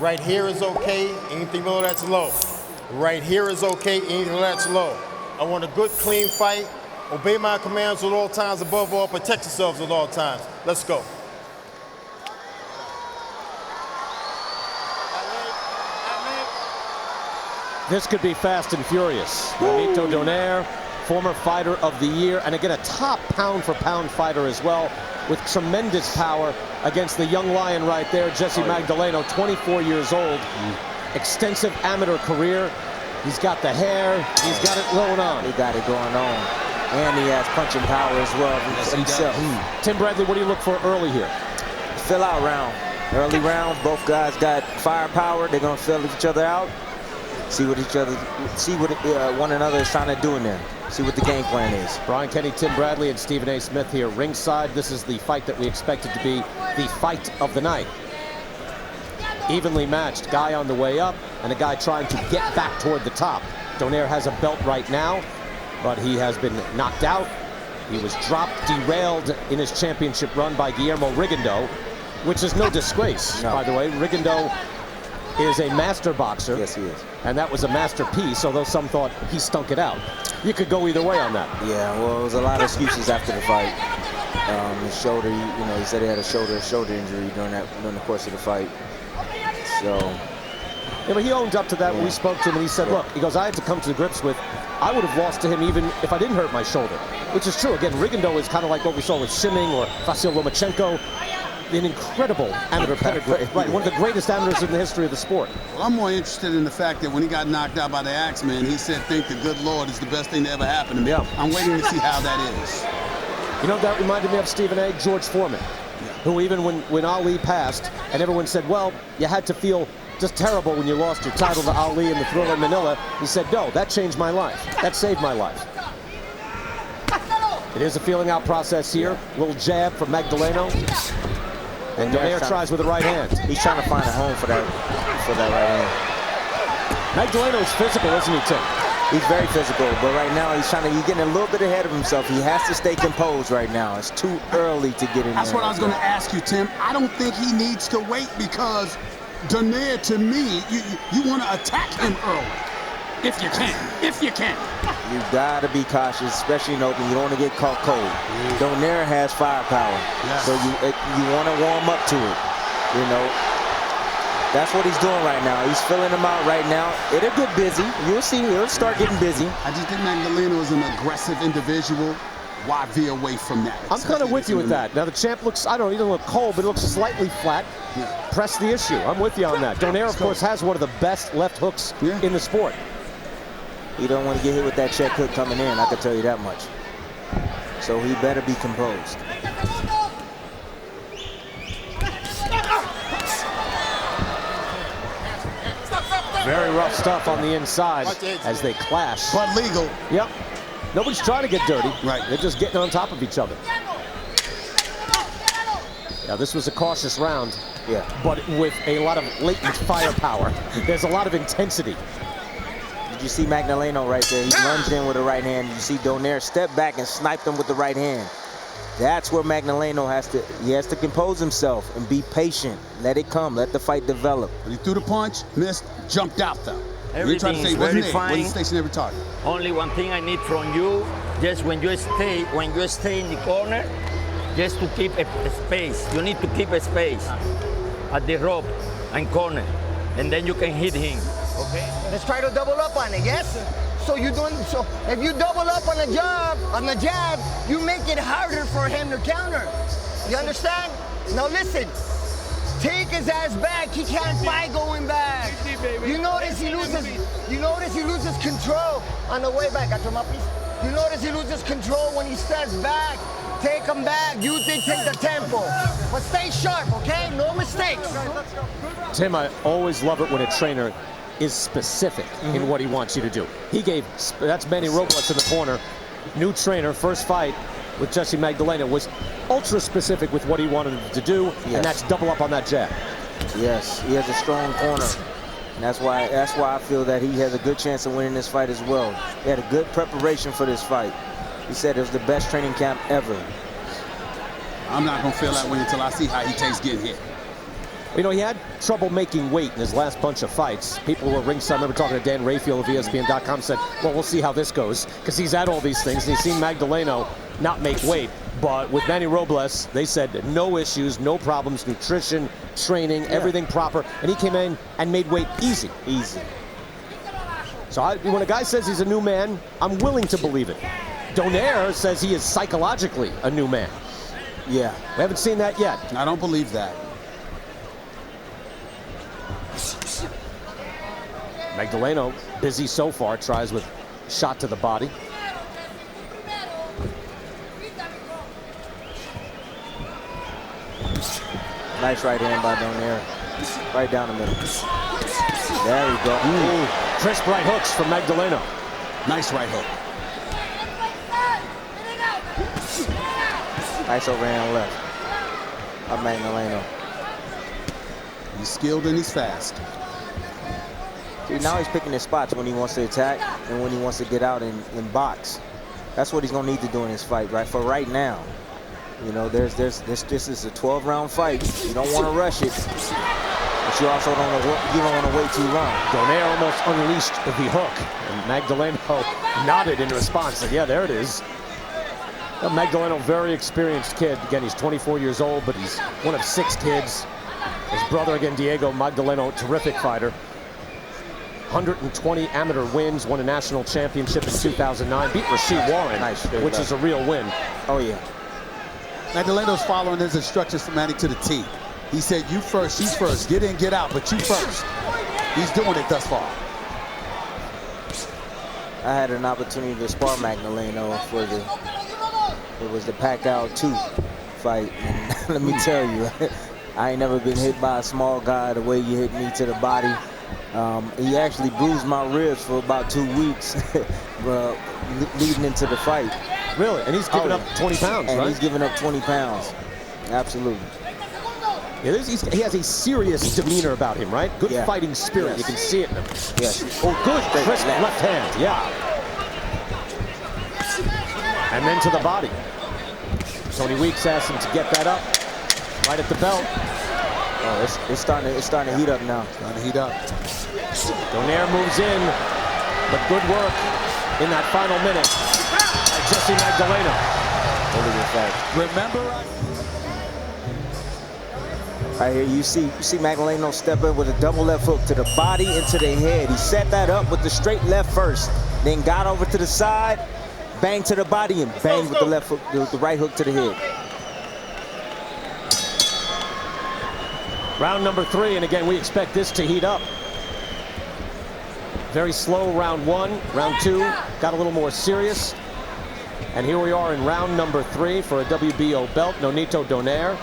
Right here is okay, anything below that's low. Right here is okay, anything below that's low. I want a good, clean fight. Obey my commands at all times, above all, protect yourselves at all times. Let's go. This could be fast and furious. Nonito Donaire, former fighter of the year, and again a top pound-for-pound fighter as well, with tremendous power against the young lion right there, Jessie Magdaleno, 24 years old. Extensive amateur career. He's got the hair. He's got it going on. He got it going on. And he has punching power as well himself. Tim Bradley, what do you look for early here? Fill out round. Early rounds, both guys got firepower. They're going to fill each other out. See what one another is trying to do in there. See what the game plan is. Brian Kenny, Tim Bradley, and Stephen A. Smith here ringside. This is the fight that we expected to be the fight of the night. Evenly matched, guy on the way up and a guy trying to get back toward the top. Donaire has a belt right now, but he has been knocked out. He was dropped, derailed in his championship run by Guillermo Rigondeaux, which is no disgrace, by the way. Rigondeaux is a master boxer. Yes, he is. And that was a masterpiece, although some thought he stunk it out. You could go either way on that. Yeah, well, there was a lot of excuses after the fight. His shoulder, you know, he said he had a shoulder injury during the course of the fight. So, yeah, but he owned up to that when we spoke to him, and he said, look, he goes, I had to come to grips with, I would have lost to him even if I didn't hurt my shoulder, which is true. Again, Rigondeaux is kind of like what we saw with Shimming or Vasyl Lomachenko, an incredible amateur pedigree, right? One of the greatest amateurs in the history of the sport. Well, I'm more interested in the fact that when he got knocked out by the Axeman, he said, thank the good Lord, it's the best thing to ever happen to me. Yeah. I'm waiting to see how that is. You know, that reminded me of Stephen A. George Foreman, who even when Ali passed, and everyone said, well, you had to feel just terrible when you lost your title to Ali in the Thriller Manila. He said, no, that changed my life. That saved my life. It is a feeling out process here. Little jab from Magdaleno. And Donaire tries with the right hand. He's trying to find a home for that right hand. Magdaleno is physical, isn't he, Tim? He's very physical, but right now he's getting a little bit ahead of himself. He has to stay composed right now. It's too early to get in That's there. what I was going to ask you, Tim. I don't think he needs to wait because Donaire, to me, you want to attack him early. If you can. If you can. You got to be cautious, especially in open. You don't want to get caught cold. Donaire has firepower, so you want to warm up to it, you know. That's what he's doing right now. He's filling them out right now. It'll get busy. You'll see. It'll start getting busy. I just think Magdaleno is an aggressive individual. Why veer away from that? I'm kind of with you with that. Now, the champ looks, I don't know, he doesn't look cold, but it looks slightly flat. Press the issue. I'm with you on that. Donaire, of course, has one of the best left hooks in the sport. He don't want to get hit with that check hook coming in, I can tell you that much. So he better be composed. Very rough stuff on the inside as they clash. But legal. Yep. Nobody's trying to get dirty. Right. They're just getting on top of each other. Now, this was a cautious round, but with a lot of latent firepower. There's a lot of intensity. Did you see Magdaleno right there? He lunged in with the right hand. You see Donaire step back and snipe him with the right hand. That's where Magdaleno has to compose himself and be patient. Let it come. Let the fight develop. He threw the punch, missed, jumped out though. Everything is very fine. Wasn't stationary target. Only one thing I need from you, just when you stay in the corner, just to keep a space. You need to keep a space at the rope and corner, and then you can hit him. Okay? Let's try to double up on it, yes? So if you double up on the jab, you make it harder for him to counter. You understand? Now listen, take his ass back. He can't fight going back. You notice he loses control on the way back. After my piece. You notice he loses control when he steps back. Take him back. You take the tempo. But stay sharp, okay? No mistakes. Tim, I always love it when a trainer is specific in what he wants you to do. He gave, that's Manny Robles in the corner. New trainer, first fight with Jessie Magdaleno, was ultra specific with what he wanted him to do, and that's double up on that jab. Yes, he has a strong corner. And that's why I feel that he has a good chance of winning this fight as well. He had a good preparation for this fight. He said it was the best training camp ever. I'm not going to feel that way until I see how he takes getting hit. You know, he had trouble making weight in his last bunch of fights. People were ringside. I remember talking to Dan Rayfield of ESPN.com, said, well, we'll see how this goes, because he's at all these things, and he's seen Magdaleno not make weight. But with Manny Robles, they said no issues, no problems, nutrition, training, everything proper, and he came in and made weight easy. Easy. So when a guy says he's a new man, I'm willing to believe it. Donaire says he is psychologically a new man. Yeah. We haven't seen that yet. I don't believe that. Magdaleno, busy so far, tries with shot to the body. Nice right hand by Donaire. Right down the middle. There we go. Ooh. Crisp right hooks from Magdaleno. Nice right hook. Nice overhand left by Magdaleno. He's skilled and he's fast. See, now he's picking his spots when he wants to attack and when he wants to get out and box. That's what he's going to need to do in this fight, right? For right now. You know, this is a 12-round fight. You don't want to rush it, but you also don't want to wait too long. Donaire almost unleashed the hook, and Magdaleno nodded in response. Said, yeah, there it is. Magdaleno, very experienced kid. Again, he's 24 years old, but he's one of 6 kids. His brother, again, Diego Magdaleno, terrific fighter. 120 amateur wins, won a national championship in 2009, beat Rasheed Warren, Nice, which is a real win. Oh, yeah. Magdaleno's following his instructions from Manny to the T. He said, you first, you first. Get in, get out, but you first. He's doing it thus far. I had an opportunity to spar Magdaleno for it was the Pacquiao 2 fight. And let me tell you, I ain't never been hit by a small guy the way you hit me to the body. He actually bruised my ribs for about 2 weeks leading into the fight. Really? And he's giving up 20 pounds, and right? he's giving up 20 pounds. Absolutely. Yeah, he has a serious demeanor about him, right? Good fighting spirit. Yes. You can see it in him. Yes. Oh, good. Crisp left hand. Yeah. And then to the body. Tony Weeks asked him to get that up. Right at the belt. Oh, it's starting to heat up now. Starting to heat up. Donaire moves in, but good work in that final minute by Jessie Magdaleno. Really good fight. Remember, Right here, you see Magdaleno step in with a double left hook to the body and to the head. He set that up with the straight left first, then got over to the side, bang to the body, and bang with the left hook, the right hook to the head. Round number 3, and again, we expect this to heat up. Very slow round 1. Round 2 got a little more serious. And here we are in round number 3 for a WBO belt. Nonito Donaire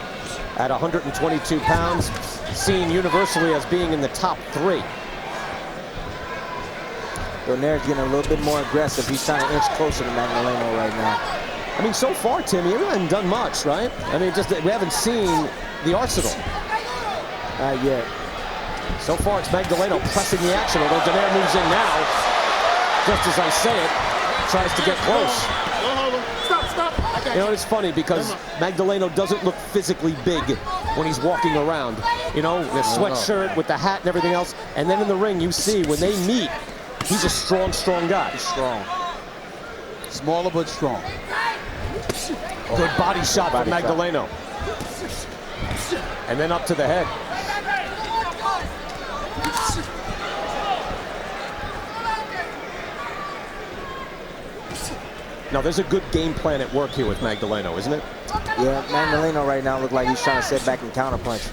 at 122 pounds, seen universally as being in the top 3. Donaire's getting a little bit more aggressive. He's trying to inch closer to Magdaleno right now. I mean, so far, Tim, he hasn't done much, right? I mean, just we haven't seen the arsenal. Not yet. So far, it's Magdaleno pressing the action, although Donaire moves in now. Just as I say it, tries to get close. You know, it's funny because Magdaleno doesn't look physically big when he's walking around. You know, the sweatshirt with the hat and everything else. And then in the ring, you see when they meet, he's a strong, strong guy. He's strong. smaller but strong. Good body shot from Magdaleno. And then up to the head. Now, there's a good game plan at work here with Magdaleno, isn't it? Yeah, Magdaleno right now look like he's trying to sit back and counterpunch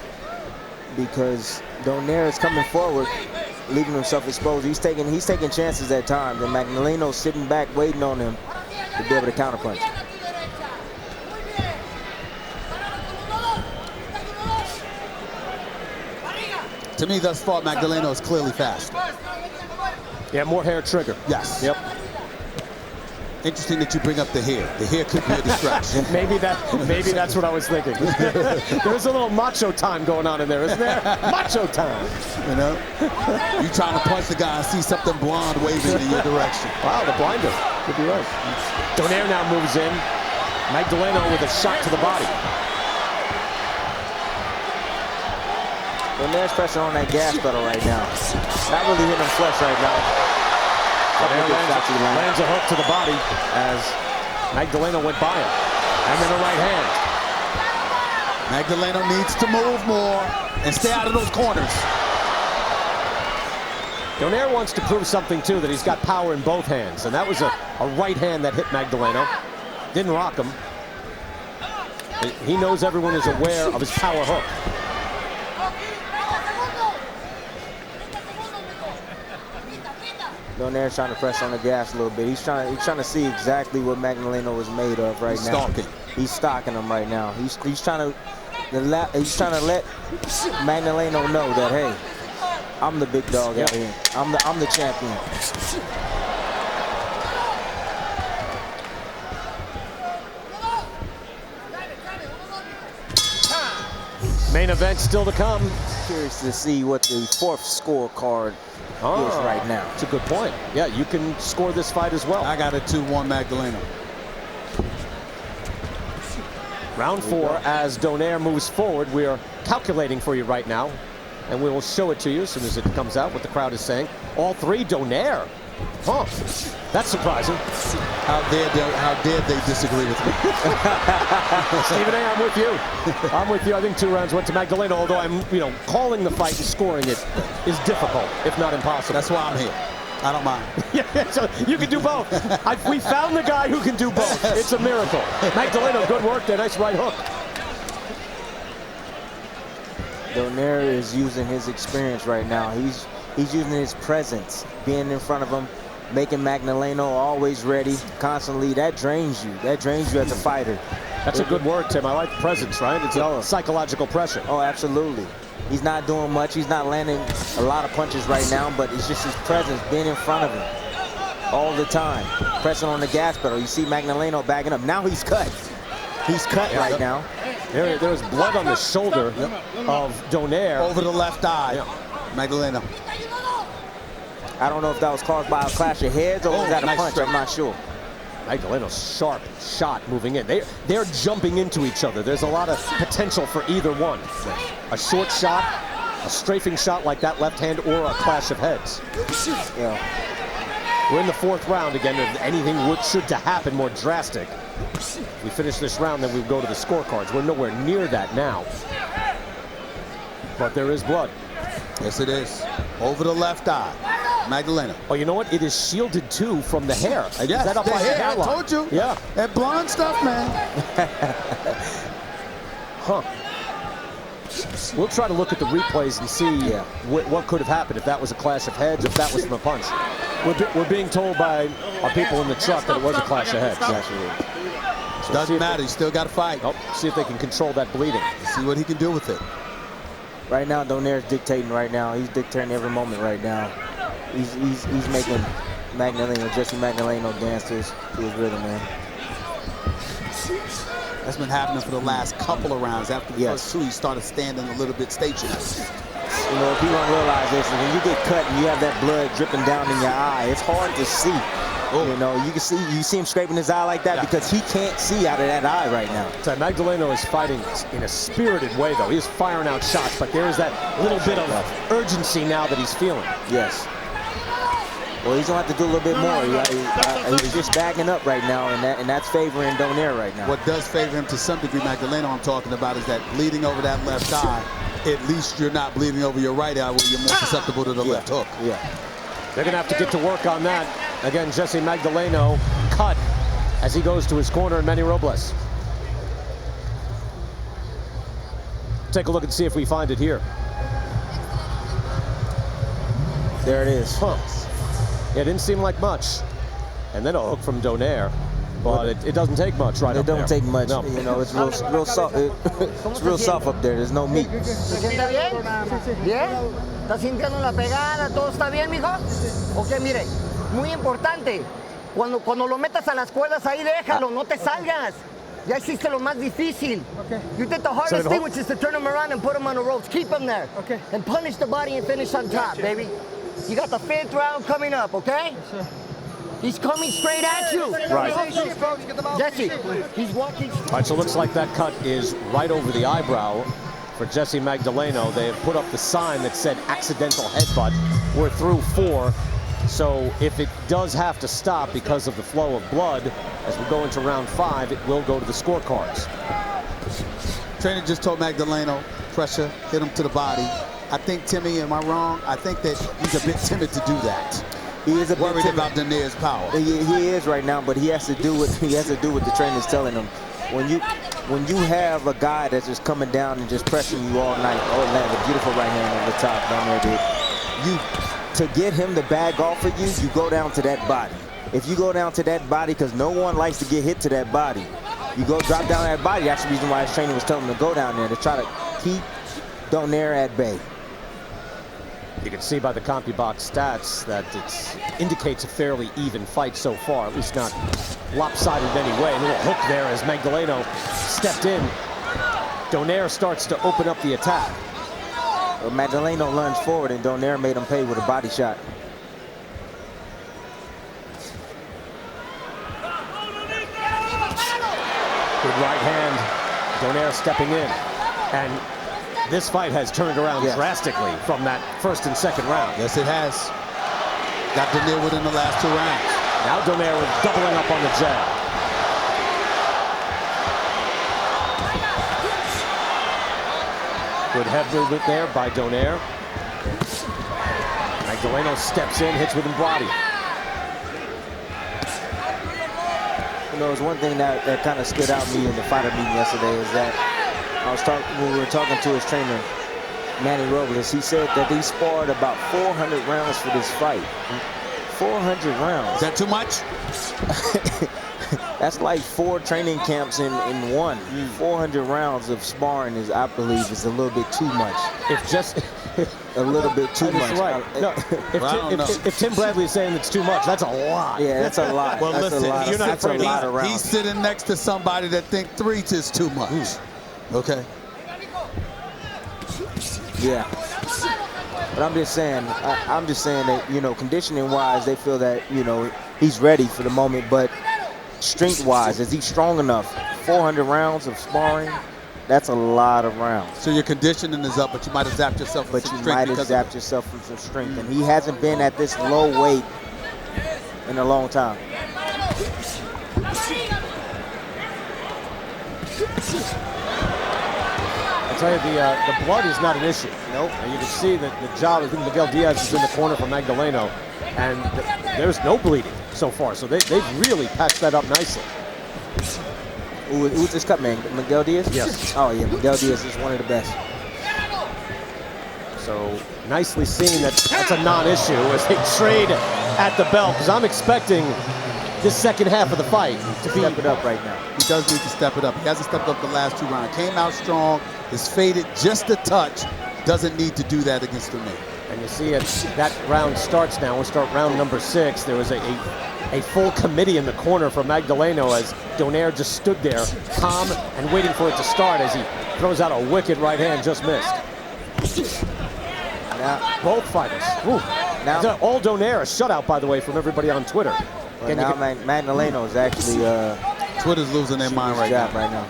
because Donaire is coming forward, leaving himself exposed. He's taking chances at times, and Magdaleno's sitting back waiting on him to be able to counterpunch. To me, thus far, Magdaleno is clearly faster. Yeah, more hair trigger. Yes. Yep. Interesting that you bring up the hair. The hair could be a distraction. maybe that's what I was thinking. There's a little macho time going on in there, isn't there? Macho time. You know? You trying to punch the guy and see something blonde waving in your direction. Wow, the blinder. Could be right. Donaire now moves in. Magdaleno with a shot to the body. Donaire's pressing on that gas pedal right now. Not really hitting him flush right now. Lands a hook to the body as Magdaleno went by him. And then a right hand. Magdaleno needs to move more and stay out of those corners. Donaire wants to prove something, too, that he's got power in both hands. And that was a right hand that hit Magdaleno. Didn't rock him. He knows everyone is aware of his power hook. Donaire's trying to press on the gas a little bit. He's trying to see exactly what Magdaleno is made of right now. He's stalking him right now. He's trying to let Magdaleno know that, hey, I'm the big dog out here. I'm the champion. Main event still to come. Curious to see what the fourth scorecard is right now. That's a good point. Yeah, you can score this fight as well. I got a 2-1 Magdaleno. Round 4 as Donaire moves forward. We are calculating for you right now, and we will show it to you as soon as it comes out, what the crowd is saying. All 3 Donaire. Huh. That's surprising. How dare they disagree with me? Stephen A., I'm with you. I'm with you. I think 2 rounds went to Magdaleno, although I'm, calling the fight and scoring it is difficult, if not impossible. That's why I'm here. I don't mind. Yeah, so you can do both. We found the guy who can do both. It's a miracle. Magdaleno, good work there. Nice right hook. Donaire is using his experience right now. He's using his presence, being in front of him, making Magdaleno always ready, constantly. That drains you. That drains you as a fighter. That's a good word, Tim. I like presence, right? It's a psychological pressure. Oh, absolutely. He's not doing much. He's not landing a lot of punches right now, but it's just his presence, being in front of him all the time, pressing on the gas pedal. You see Magdaleno backing up. Now he's cut. He's cut right now. There was blood on the shoulder of Donaire. Over the left eye. Magdaleno. I don't know if that was caused by a clash of heads or was that a punch. I'm not sure. Magdaleno's sharp shot moving in. They're jumping into each other. There's a lot of potential for either one. A short shot, a strafing shot like that left hand, or a clash of heads. Yeah. We're in the 4th round again. If anything should to happen more drastic, if we finish this round, then we go to the scorecards. We're nowhere near that now. But there is blood. Yes, it is. Over the left eye. Magdaleno. Oh, you know what? It is shielded, too, from the hair. Yes, is that up the by hair. the hairline? I told you. Yeah. That blonde stuff, man. Huh. We'll try to look at the replays and see what could have happened, if that was a clash of heads, if that was from a punch. We're being told by our people in the truck that it was a clash of heads. So doesn't matter. He still got to fight. See if they can control that bleeding. See what he can do with it. Right now, Donaire's dictating right now. He's dictating every moment right now. He's making Jessie Magdaleno dance to his rhythm, man. That's been happening for the last couple of rounds. After the first 2, he started standing a little bit stationary. You know, people don't realize this. When you get cut and you have that blood dripping down in your eye, it's hard to see. You know, you see him scraping his eye like that because he can't see out of that eye right now. So Magdaleno is fighting in a spirited way, though. He is firing out shots, but there is that little bit of urgency now that he's feeling. Yes. Well, he's going to have to do a little bit more. He's just backing up right now, and that's favoring Donaire right now. What does favor him to some degree, Magdaleno, I'm talking about, is that bleeding over that left eye, at least you're not bleeding over your right eye where you're more susceptible to the left hook. Yeah. They're going to have to get to work on that. Again, Jessie Magdaleno cut as he goes to his corner, and Manny Robles. Take a look and see if we find it here. There it is. Huh. It didn't seem like much. And then a hook from Donaire. But it doesn't take much right up there. It don't take much. No. You know, it's real soft. It's real soft up there. There's no meat. ¿Se siente bien? ¿Bien? ¿Está sintiendo la pegada? ¿Todo está bien, mijo? Ok, mire, muy importante. Cuando lo metas a las cuerdas ahí, déjalo, no te salgas. Ya hiciste lo más difícil. Okay. You did the hardest thing, which is to turn him around and put him on the ropes. Keep him there. Okay. And punish the body and finish on top, baby. You got the 5th round coming up, okay? Yes, sir. He's coming straight at you. Right. Jesse, he's walking. All right, so it looks like that cut is right over the eyebrow for Jessie Magdaleno. They have put up the sign that said accidental headbutt. We're through 4. So if it does have to stop because of the flow of blood, as we go into round 5, it will go to the scorecards. Trainer just told Magdaleno, pressure, hit him to the body. I think, Timmy, am I wrong? I think that he's a bit timid to do that. He is a bit worried timid about Donaire's power. He is right now, but he has to do what the trainer's telling him. When you have a guy that's just coming down and just pressuring you all night, a beautiful right hand on the top down there, dude. To get him to bag off of you, you go down to that body. If you go down to that body, because no one likes to get hit to that body, you go drop down that body. That's the reason why his trainer was telling him to go down there, to try to keep Donaire at bay. You can see by the CompuBox stats that it indicates a fairly even fight so far, at least not lopsided in any way. A little hook there as Magdaleno stepped in. Donaire starts to open up the attack. Well, Magdaleno lunged forward and Donaire made him pay with a body shot. Good right hand, Donaire stepping in. And this fight has turned around drastically from that first and second round. Yes, it has. Got Donaire within the last 2 rounds. Now Donaire is doubling up on the jab. Good head movement there by Donaire. Magdaleno steps in, hits with the body. You know, there's one thing that kind of stood out to me in the fighter meeting yesterday is that when we were talking to his trainer, Manny Robles, he said that he sparred about 400 rounds for this fight. 400 rounds. Is that too much? That's like 4 training camps in one. 400 rounds of sparring is, I believe, is a little bit too much. If just a little bit too much. Right. No, if Tim Bradley is saying it's too much, that's a lot. Yeah, that's a lot. Well, that's listen, a lot. That's a lot of rounds. He's sitting next to somebody that thinks 3 is too much. Okay. Yeah. But I'm just saying that, you know, conditioning-wise, they feel that, you know, he's ready for the moment. But strength-wise, is he strong enough? 400 rounds of sparring, that's a lot of rounds. So your conditioning is up, but you might have zapped yourself with some strength. But you might have zapped yourself with some strength. And he hasn't been at this low weight in a long time. I tell you, the blood is not an issue. Nope. And you can see that the job, I think Miguel Diaz is in the corner for Magdaleno, and there's no bleeding so far. So they've really patched that up nicely. Who's this cut man? Miguel Diaz? Yes. Oh yeah, Miguel Diaz is one of the best. So nicely seen that that's a non-issue as they trade at the belt, because I'm expecting this second half of the fight to step it up right now. He does need to step it up. He hasn't stepped up the last 2 rounds. Came out strong, is faded just a touch. Doesn't need to do that against the knee. And you see that round starts now. We'll start round number 6. There was a full committee in the corner for Magdaleno as Donaire just stood there, calm and waiting for it to start as he throws out a wicked right hand, just missed. Now, both fighters. Ooh. Now, all Donaire, a shutout, by the way, from everybody on Twitter. Well, now Magdaleno is actually Twitter's losing their mind right now.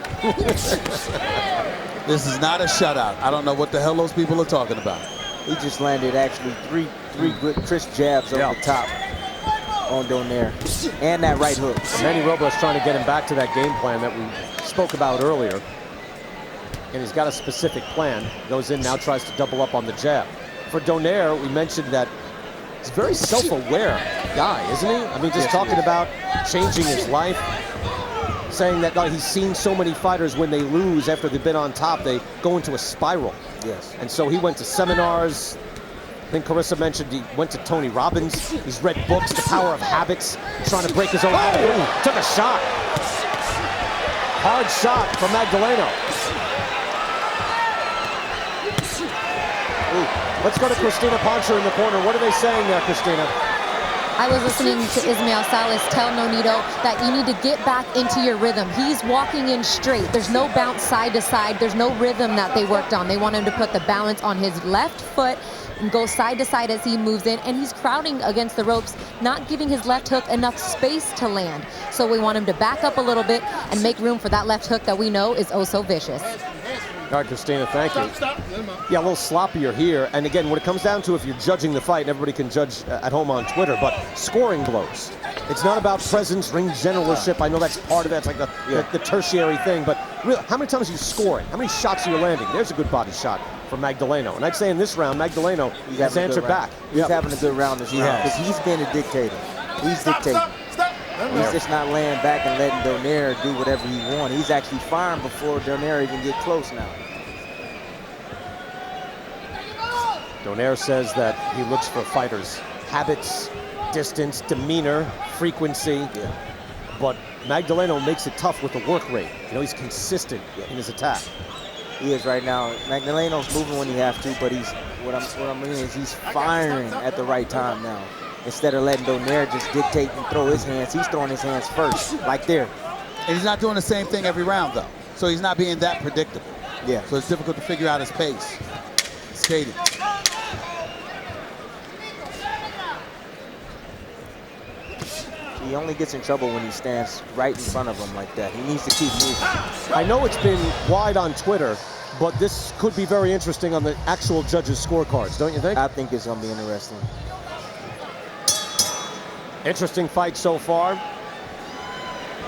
This is not a shutout. I don't know what the hell those people are talking about. He just landed actually three good crisp jabs over the top on Donaire. And that right hook. Manny Robles trying to get him back to that game plan that we spoke about earlier. And he's got a specific plan. Goes in now, tries to double up on the jab. For Donaire, we mentioned that he's a very self-aware guy, isn't he? I mean, just talking about changing his life, saying that he's seen so many fighters when they lose after they've been on top, they go into a spiral. Yes. And so he went to seminars. I think Carissa mentioned he went to Tony Robbins. He's read books, The Power of Habits, trying to break his own habit. Ooh, took a shot. Hard shot from Magdaleno. Ooh. Let's go to Christina Poncher in the corner. What are they saying there, Christina? I was listening to Ismael Salas tell Nonito that you need to get back into your rhythm. He's walking in straight. There's no bounce side to side. There's no rhythm that they worked on. They want him to put the balance on his left foot and go side to side as he moves in. And he's crowding against the ropes, not giving his left hook enough space to land. So we want him to back up a little bit and make room for that left hook that we know is oh so vicious. All right, Christina, thank you. Stop. Yeah, a little sloppier here. And again, when it comes down to if you're judging the fight, and everybody can judge at home on Twitter, but scoring blows. It's not about presence, ring generalship. I know that's part of that. It's like the tertiary thing. But really, how many times are you scoring? How many shots are you landing? There's a good body shot from Magdaleno. And I'd say in this round, Magdaleno has answered back. He's having a good round this round because he's been a dictator. He's dictating. He's just not laying back and letting Donaire do whatever he wants. He's actually firing before Donaire even get close now. Donaire says that he looks for fighters' habits, distance, demeanor, frequency. But Magdaleno makes it tough with the work rate. You know, he's consistent in his attack. He is right now. Magdaleno's moving when he has to, but what I mean is he's firing at the right time now. Instead of letting Donaire just dictate and throw his hands, he's throwing his hands first, like there. And he's not doing the same thing every round, though. So he's not being that predictable. Yeah. So it's difficult to figure out his pace. Skating. He only gets in trouble when he stands right in front of him like that. He needs to keep moving. I know it's been wide on Twitter, but this could be very interesting on the actual judges' scorecards, don't you think? I think it's going to be interesting. Interesting fight so far.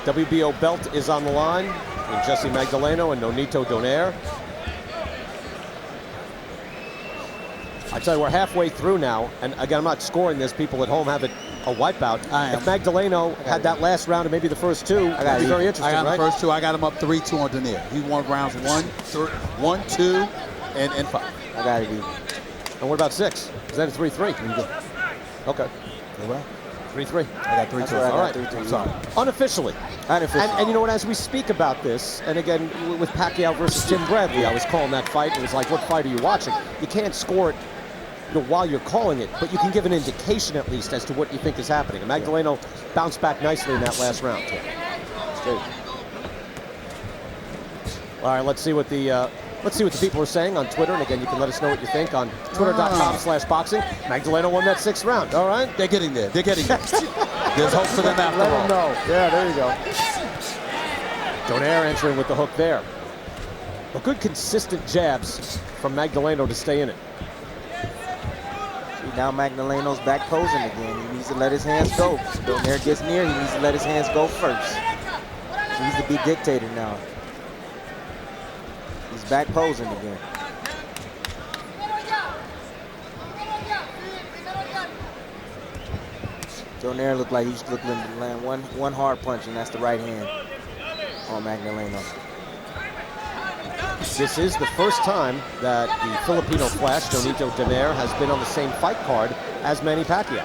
WBO belt is on the line with Jessie Magdaleno and Nonito Donaire. I tell you, we're halfway through now, and again, I'm not scoring this. People at home have it a wipeout. If Magdaleno had that last round and maybe the first two, that'd be very interesting, I got right? the first two. I got him up 3-2 on Donaire. He won rounds 1, 2, and 5. I got it even. And what about 6? Is that a 3-3? Okay. 3-3. I got 3-2. All right. 3-2. I'm sorry. Unofficially. And you know what, as we speak about this, and again, with Pacquiao versus Tim Bradley, I was calling that fight. It was like, what fight are you watching? You can't score it while you're calling it, but you can give an indication at least as to what you think is happening. And Magdaleno bounced back nicely in that last round. All right, let's see what the people are saying on Twitter. And again, you can let us know what you think on twitter.com/boxing. Magdaleno won that 6th round. All right, they're getting there. They're getting there. There's hope for them after all. Let them know. Yeah, there you go. Donaire entering with the hook there. But good consistent jabs from Magdaleno to stay in it. Now Magdaleno's back posing again. He needs to let his hands go. Donaire gets near, he needs to let his hands go first. He needs to be dictator now. He's back posing again. Donaire looked like he's looking to land one hard punch, and that's the right hand on Magdaleno. This is the first time that the Filipino Flash, Nonito Donaire, has been on the same fight card as Manny Pacquiao.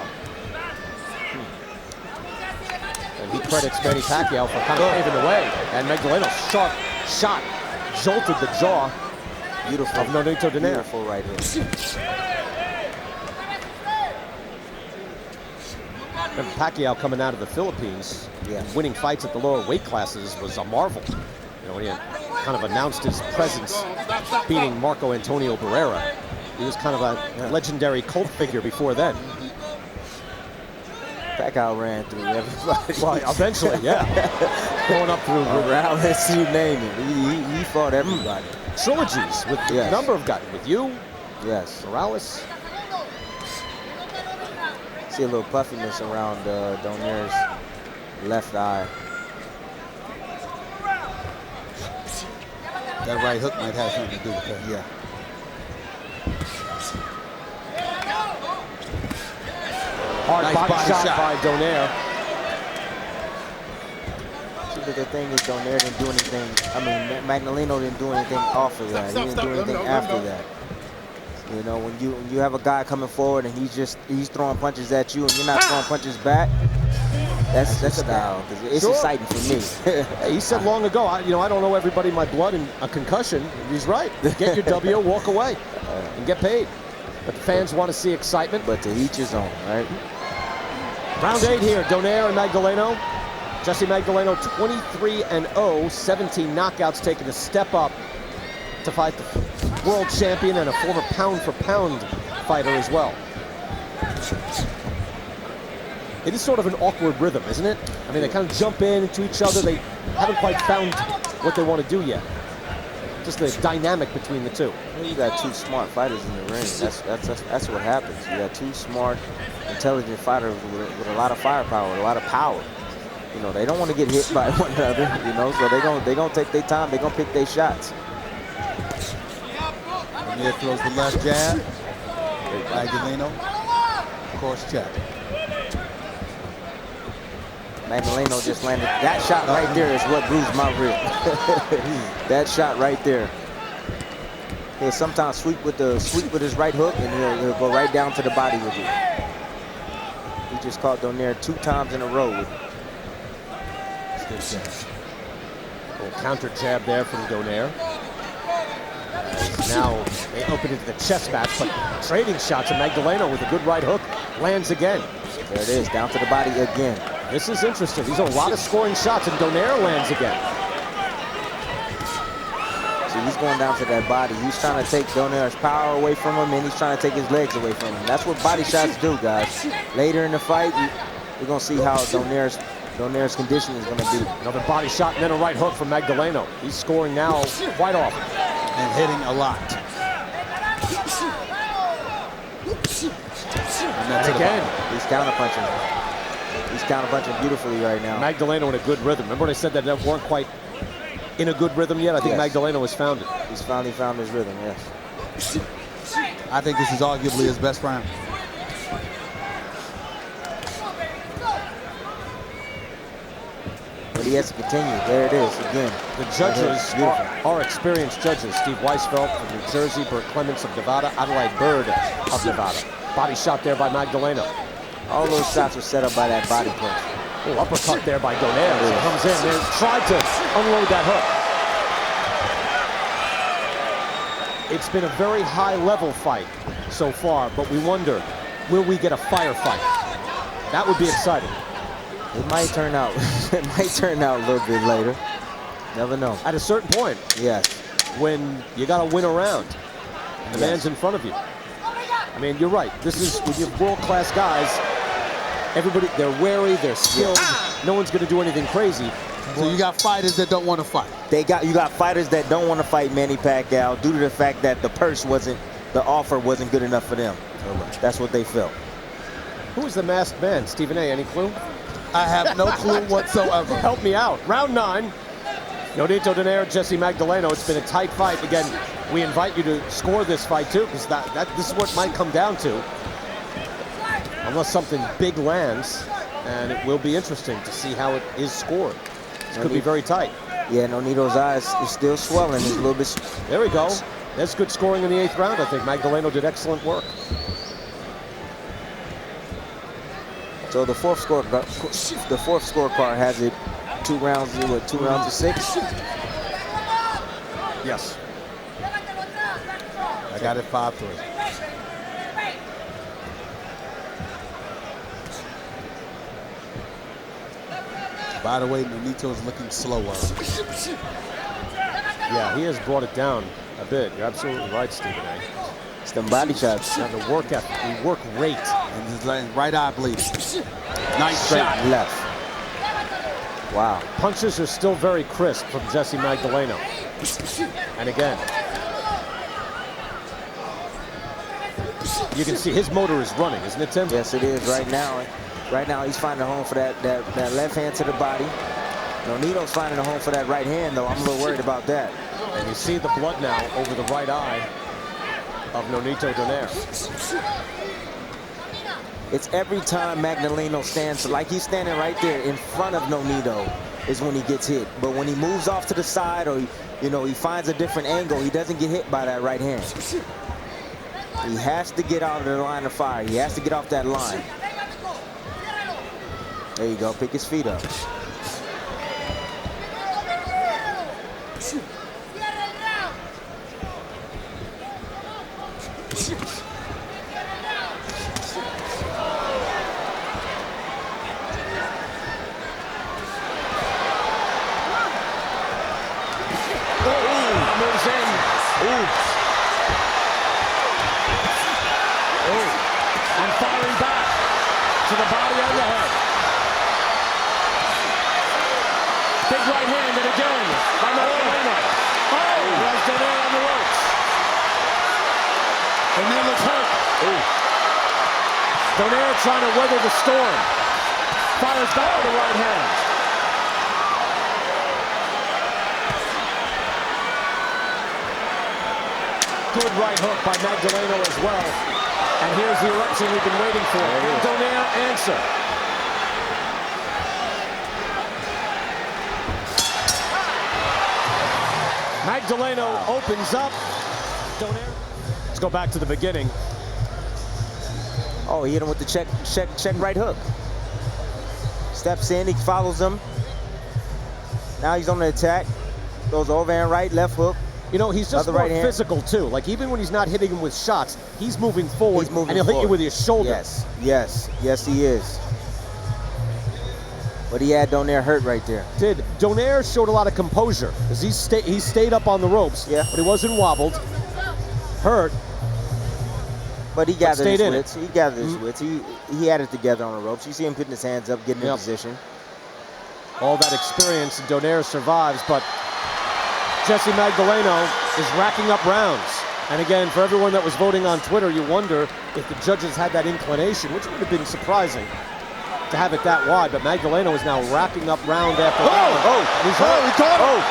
And he credits Manny Pacquiao for kind of paving the way. And Magdaleno's sharp shot jolted the jaw Beautiful. of Nonito Donaire. Beautiful right here. And Pacquiao coming out of the Philippines, winning fights at the lower weight classes was a marvel. You know, when he had kind of announced his presence, beating Marco Antonio Barrera. He was kind of a legendary cult figure before then. Pacquiao ran through everybody. Well, eventually, yeah. Going up through Morales, you name it. He fought everybody. Trilogies with a number of guys. With you, Morales. See a little puffiness around Donaire's left eye. That right hook might have something to do with that. Yeah. Hard body shot by Donaire. See, but the thing is, Donaire didn't do anything. I mean, Magdaleno didn't do anything off of that. He didn't do anything after that. You know, when you have a guy coming forward and he's throwing punches at you and you're not throwing punches back, that's style. Because it's exciting for me. He said long ago, I don't know everybody in my blood and a concussion. He's right. Get your W, walk away, and get paid. But the fans want to see excitement. But to each his own, right? Round 8 here, Donaire and Magdaleno. Jessie Magdaleno 23-0, 17 knockouts, taking a step up to fight the world champion and a former pound-for-pound fighter as well. It is sort of an awkward rhythm, isn't it? I mean, they kind of jump into each other. They haven't quite found what they want to do yet. just the dynamic between the two. Well, you got two smart fighters in the ring. That's what happens. You got two smart, intelligent fighters with a lot of firepower, a lot of power. You know, they don't want to get hit by one another, you know, so they're gonna take their time, they're gonna pick their shots. Donaire throws the left jab. Magdaleno, cross check. Magdaleno just landed. That shot right there is what bruised my rib. That shot right there. He'll sometimes sweep with his right hook, and he'll go right down to the body with it. He just caught Donaire 2 times in a row with it. Little counter jab there from Donaire. Now they open into the chest match, but trading shots, and Magdaleno with a good right hook lands again. There it is, down to the body again. This is interesting. These are a lot of scoring shots, and Donaire lands again. See, he's going down to that body. He's trying to take Donaire's power away from him, and he's trying to take his legs away from him. That's what body shots do, guys. Later in the fight, we're going to see how Donaire's condition is going to be. Another body shot and then a right hook from Magdaleno. He's scoring now quite often. And hitting a lot. And again, he's counterpunching. He's counterpunching beautifully right now. Magdaleno in a good rhythm. Remember when I said that they weren't quite in a good rhythm yet? I think Magdaleno has found it. He's finally found his rhythm, yes. I think this is arguably his best round. But he has to continue. There it is again. The judges are experienced judges. Steve Weisfeld from New Jersey, Bert Clements of Nevada, Adelaide Bird of Nevada. Body shot there by Magdaleno. All those shots were set up by that body punch. Oh, uppercut there by Donaire. He comes in and tried to unload that hook. It's been a very high-level fight so far, but we wonder, will we get a firefight? That would be exciting. It might turn out. It might turn out a little bit later. Never know. At a certain point, yes, when you got to win a round, and the man's in front of you. I mean, you're right. This is when you have world-class guys. Everybody, they're wary, they're skilled. No one's going to do anything crazy. So you got fighters that don't want to fight. You got fighters that don't want to fight Manny Pacquiao due to the fact that the offer wasn't good enough for them. That's what they felt. Who is the masked man? Stephen A., any clue? I have no clue whatsoever. Help me out. Round 9. Nonito Donaire, Jessie Magdaleno. It's been a tight fight. Again, we invite you to score this fight too, because this is what it might come down to. Unless something big lands, and it will be interesting to see how it is scored. This could be very tight. Yeah, Nonito's eyes is still swelling. He's a little bit. There we go. That's good scoring in the 8th round. I think Magdaleno did excellent work. So the fourth scorecard has it 2 rounds. What, 2 rounds to 6? Yes. I got it 5-3. By the way, Nonito's looking slower. Yeah, he has brought it down a bit. You're absolutely right, Stephen A. It's them body shots. And the work ethic, the work rate. And his right eye bleeding. Nice Straight shot. left. Wow. Punches are still very crisp from Jessie Magdaleno. And again, you can see his motor is running, isn't it, Tim? Yes, it is right now. Right now, he's finding a home for that left hand to the body. Nonito's finding a home for that right hand, though. I'm a little worried about that. And you see the blood now over the right eye of Nonito Donaire. It's every time Magdaleno stands, like he's standing right there in front of Nonito, is when he gets hit. But when he moves off to the side, or he finds a different angle, he doesn't get hit by that right hand. He has to get out of the line of fire. He has to get off that line. There you go, pick his feet up. Moves in. And firing back to the body and the head. Big right hand and again by Magdaleno. Oh, Donaire trying to weather the storm. Fires back with the right hand. Good right hook by Magdaleno as well. And here's the eruption we've been waiting for. Can Donaire answer? Magdaleno opens up. Donaire. Let's go back to the beginning. Oh, he hit him with the check right hook. Steps in, he follows him. Now he's on the attack. Goes overhand right, left hook. You know, he's just more physical too. Like even when he's not hitting him with shots, he's moving forward, and he'll hit you with his shoulder. Yes, he is. But he had Donaire hurt right there. Donaire showed a lot of composure because he stayed up on the ropes. Yeah. But he wasn't wobbled. Hurt. But he gathered his wits. He gathered his wits. He had it together on the ropes. You see him putting his hands up, getting in position. All that experience, and Donaire survives, but Jessie Magdaleno is racking up rounds. And again, for everyone that was voting on Twitter, you wonder if the judges had that inclination, which would have been surprising to have it that wide. But Magdaleno is now racking up round after round. He caught him.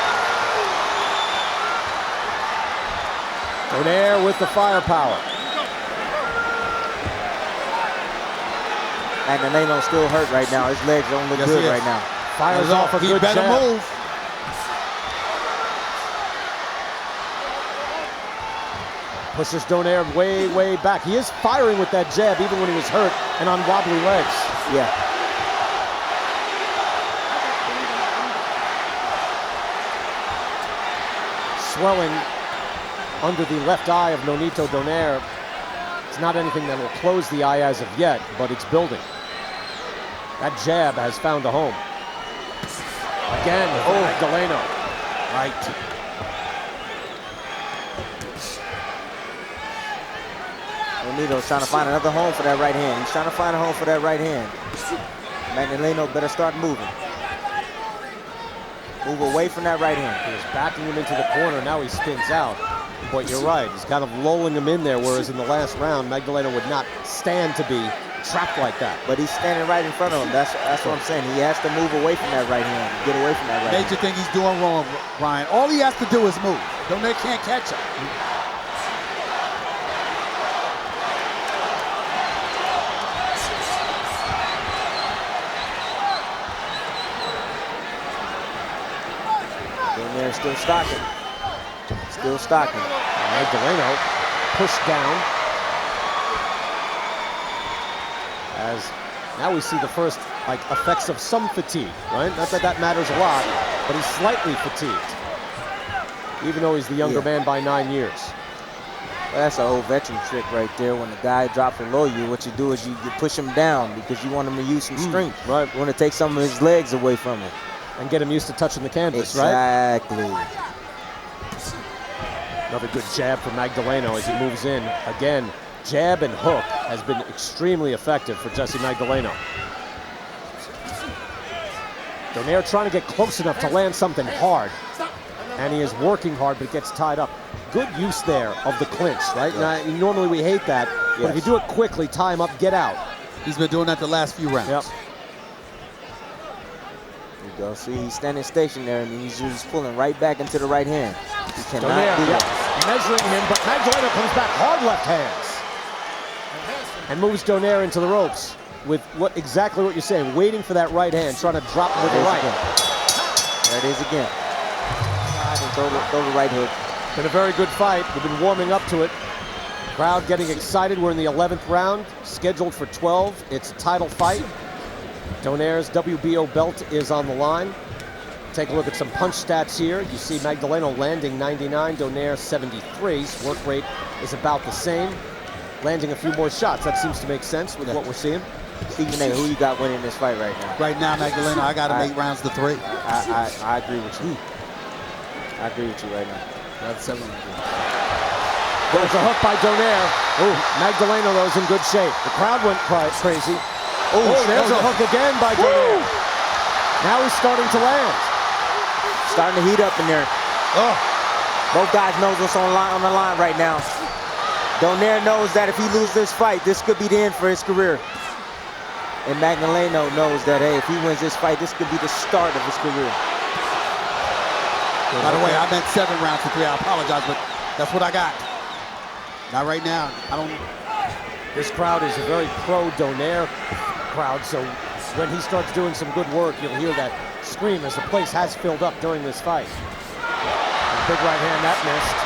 Donaire with the firepower. Magdaleno still hurt right now. His legs don't look good right now. Fires off a good better jab. move. Pushes Donaire way, way back. He is firing with that jab even when he was hurt and on wobbly legs. Yeah. Swelling under the left eye of Nonito Donaire. It's not anything that will close the eye as of yet, but it's building. That jab has found a home. Again, Magdaleno. Right. Nonito's trying to find another home for that right hand. He's trying to find a home for that right hand. Magdaleno better start moving. Move away from that right hand. He was backing him into the corner. Now he spins out. But you're right. He's kind of lulling him in there, whereas in the last round, Magdaleno would not stand to be trapped like that. But he's standing right in front of him. That's what I'm saying. He has to move away from that right hand. Get away from that right hand. Major thing he's doing wrong, Brian. All he has to do is move. Donaire can't catch him. Donaire's still stocking. Still stocking. Magdaleno pushed down. As now we see the first effects of some fatigue, right? Not that that matters a lot, but he's slightly fatigued, even though he's the younger man by 9 years. Well, that's an old veteran trick right there. When the guy drops below you, what you do is you push him down because you want him to use some strength. Right. You want to take some of his legs away from him. And get him used to touching the canvas, exactly. right? Another good jab from Magdaleno as he moves in. Again, jab and hook has been extremely effective for Jessie Magdaleno. Donaire trying to get close enough to land something hard. And he is working hard, but gets tied up. Good use there of the clinch, right? Now, normally we hate that, but if you do it quickly, tie him up, get out. He's been doing that the last few rounds. Yep. There you go. See, he's standing stationary, and he's just pulling right back into the right hand. He cannot do that. Measuring him, but Magdaleno comes back hard left hands. And moves Donaire into the ropes with exactly what you're saying, waiting for that right hand, trying to drop with the right. There it is again. Throw the right hook. Been a very good fight. We've been warming up to it. Crowd getting excited. We're in the 11th round, scheduled for 12. It's a title fight. Donaire's WBO belt is on the line. Take a look at some punch stats here. You see Magdaleno landing 99, Donaire 73. His work rate is about the same. Landing a few more shots. That seems to make sense with what we're seeing. Stephen A., who you got winning this fight right now? Right now, Magdaleno, I got him 8 rounds to 3. I agree with you. I agree with you right now. That's 7. There's a hook by Donaire. Magdaleno, though, is in good shape. The crowd went crazy. There's a hook again by Donaire. Now he's starting to land. Starting to heat up in there. Both guys know what's on the line right now. Donaire knows that if he loses this fight, this could be the end for his career. And Magdaleno knows that, hey, if he wins this fight, this could be the start of his career. By the way, I meant 7 rounds to 3. I apologize, but that's what I got. Not right now. I don't. This crowd is a very pro-Donaire crowd, so when he starts doing some good work, you'll hear that scream as the place has filled up during this fight. A big right hand, that missed.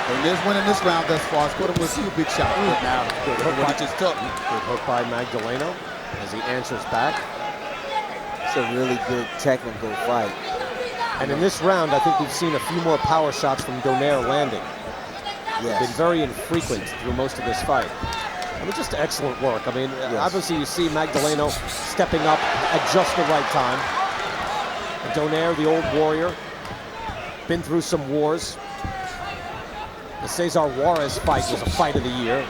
Donaire's winning this round thus far. Scored him with 2 big shots. But now, good hook what he just took. Good hook by Magdaleno as he answers back. It's a really good technical fight. And in this round, I think we've seen a few more power shots from Donaire landing. Yes. Been very infrequent through most of this fight. I mean, just excellent work. I mean, obviously you see Magdaleno stepping up at just the right time. And Donaire, the old warrior, been through some wars. The Cesar Juarez fight was a fight of the year.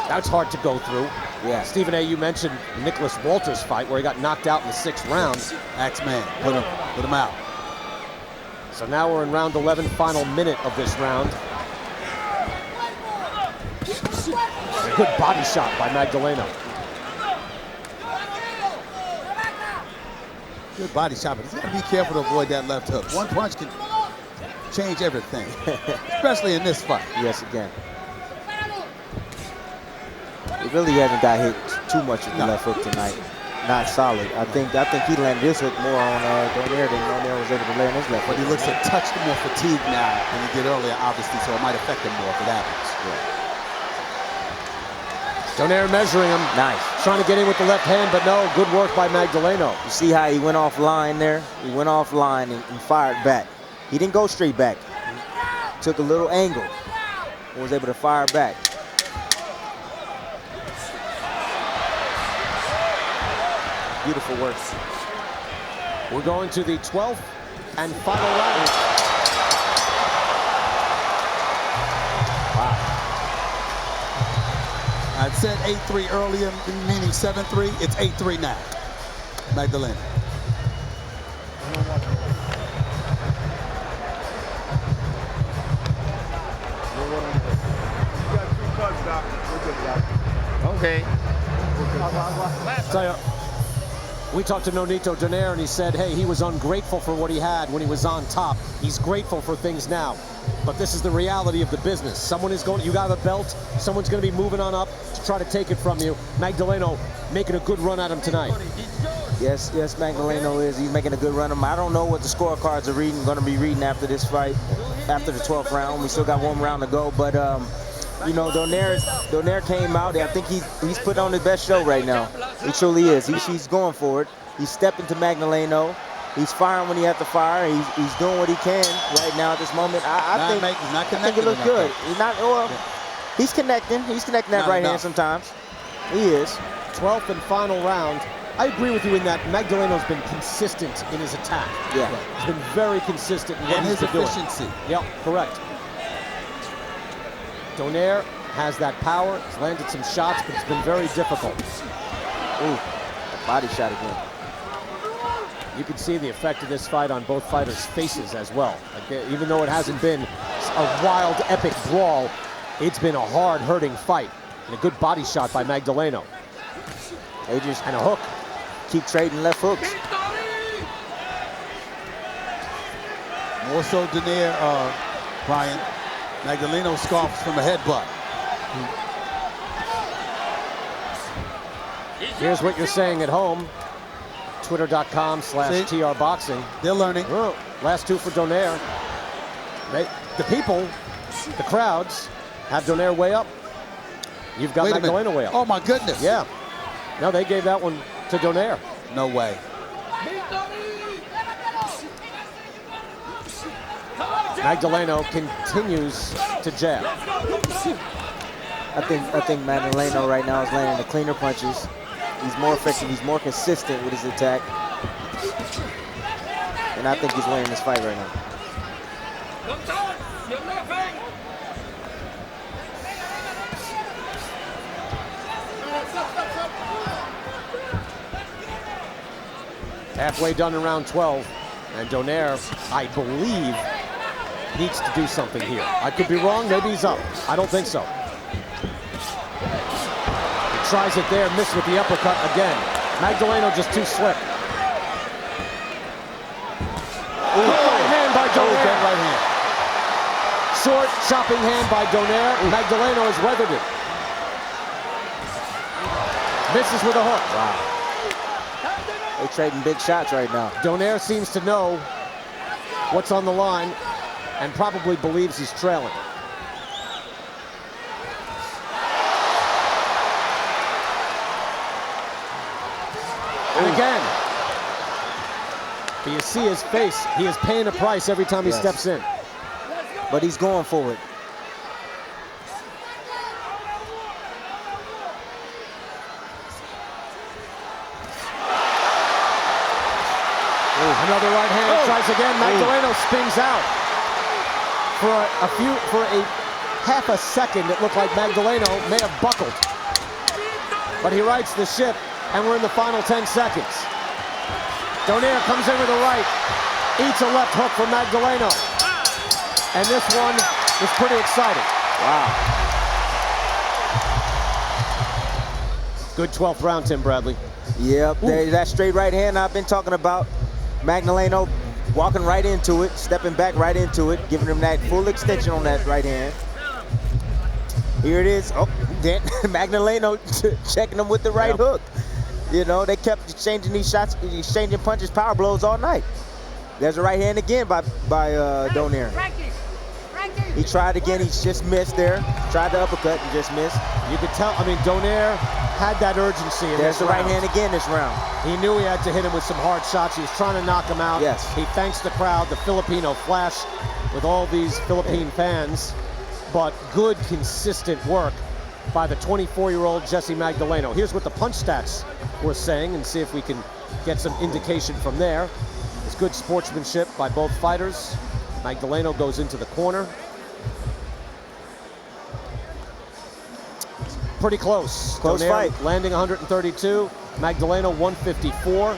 That's hard to go through. Yeah. Stephen A., you mentioned Nicholas Walters' fight where he got knocked out in the 6th round. Axeman, put him out. So now we're in round 11, final minute of this round. A good body shot by Magdaleno. Good body shot, but he's got to be careful to avoid that left hook. One punch can change everything, especially in this fight. Yes, again. He really hasn't got hit too much with the left hook tonight. Not solid. I think he landed his hook more on Donaire than Donaire was able to land his left hook. But he looks a touch more fatigued now than he did earlier, obviously, so it might affect him more if it happens. Yeah. Donaire measuring him. Nice. Trying to get in with the left hand, but no, good work by Magdaleno. You see how he went off line there? He went off line and fired back. He didn't go straight back. Took a little angle and was able to fire back. Beautiful work. We're going to the 12th and final round. Wow. I'd said 8-3 earlier, meaning 7-3. It's 8-3 now. Magdaleno. Okay. Tell you, we talked to Nonito Donaire and he said, hey, he was ungrateful for what he had when he was on top. He's grateful for things now. But this is the reality of the business. You got a belt, someone's going to be moving on up to try to take it from you. Magdaleno making a good run at him tonight. Yes, Magdaleno is. He's making a good run. I don't know what the scorecards are going to be reading after this fight, after the 12th round. We still got 1 round to go, but you know, Donaire came out. I think he's putting on his best show right now. He truly is. He's going for it. He's stepping to Magdaleno. He's firing when he has to fire. He's doing what he can right now at this moment. I think it looks good. He's not. Well, he's connecting. He's connecting that right hand sometimes. He is. 12th and final round. I agree with you in that Magdaleno's been consistent in his attack. Yeah. He's been very consistent in what And he's his been efficiency. doing. Yeah, correct. Donaire has that power. He's landed some shots, but it's been very difficult. Ooh, a body shot again. You can see the effect of this fight on both fighters' faces as well. Like, even though it hasn't been a wild, epic brawl, it's been a hard, hurting fight. And a good body shot by Magdaleno. And a hook. Keep trading left hooks. More so Donaire, Brian. Magdaleno scoffs from a headbutt. Here's what you're saying at home. Twitter.com/TRBoxing. They're learning. Well, last 2 for Donaire. The people, the crowds, have Donaire way up. You've got Magdaleno way up. Oh, my goodness. Yeah. No, they gave that one to Donaire. No way. Magdaleno continues to jab. I think Magdaleno right now is landing the cleaner punches. He's more effective. He's more consistent with his attack. And I think he's winning this fight right now. Halfway done in round 12. And Donaire, I believe, needs to do something here. I could be wrong. Maybe he's up. I don't think so. tries it there, missed with the uppercut again. Magdaleno just too slick. Right hand by Donaire. Right hand. Short chopping hand by Donaire. Magdaleno has weathered it. Misses with a hook. Wow. They're trading big shots right now. Donaire seems to know what's on the line and probably believes he's trailing. And again. But you see his face. He is paying a price every time he steps in. But he's going for it. Another right hand, tries again. Magdaleno spins out. For a half a second, it looked like Magdaleno may have buckled. But he rights the ship, and we're in the final 10 seconds. Donaire comes in with a right, eats a left hook from Magdaleno. And this one is pretty exciting. Wow. Good 12th round, Tim Bradley. Yep, there's that straight right hand I've been talking about. Magdaleno walking right into it, stepping back right into it, giving him that full extension on that right hand. Here it is. Oh, Magdaleno checking him with the right hook. You know, they kept exchanging these shots, exchanging punches, power blows all night. There's a right hand again by Donaire. He tried again, he's just missed there. Tried the uppercut and just missed. You could tell, I mean, Donaire had that urgency in There's this the right hand again this round. He knew he had to hit him with some hard shots. He was trying to knock him out. Yes. He thanks the crowd, the Filipino flash with all these Philippine fans. But good, consistent work by the 24-year-old Jessie Magdaleno. Here's what the punch stats were saying, and see if we can get some indication from there. It's good sportsmanship by both fighters. Magdaleno goes into the corner. Pretty close. Close Donaire fight. Landing 132. Magdaleno 154.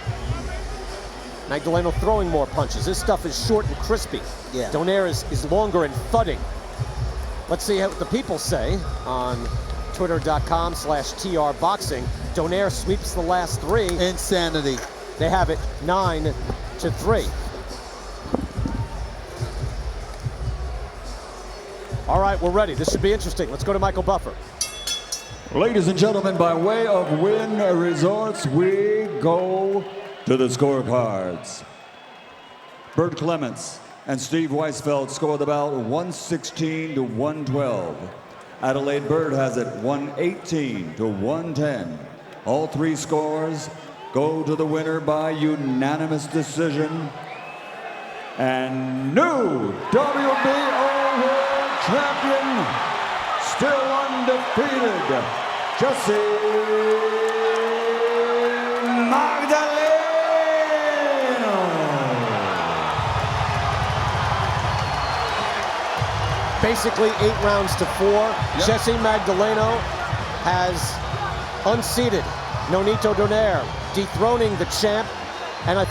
Magdaleno throwing more punches. This stuff is short and crispy. Yeah. Donaire is longer and thudding. Let's see what the people say on twitter.com/TRBoxing. Donaire sweeps the last three. Insanity. They have it 9-3. All right, we're ready. This should be interesting. Let's go to Michael Buffer. Ladies and gentlemen, by way of Wynn Resorts, we go to the scorecards. Bert Clements and Steve Weisfeld scored the bout 116-112. Adelaide Bird has it 118-110. All three scores go to the winner by unanimous decision. And new WBO World Champion, still undefeated, Jessie Magdaleno. Basically 8 rounds to 4. Yep. Jessie Magdaleno has unseated Nonito Donaire, dethroning the champ. And I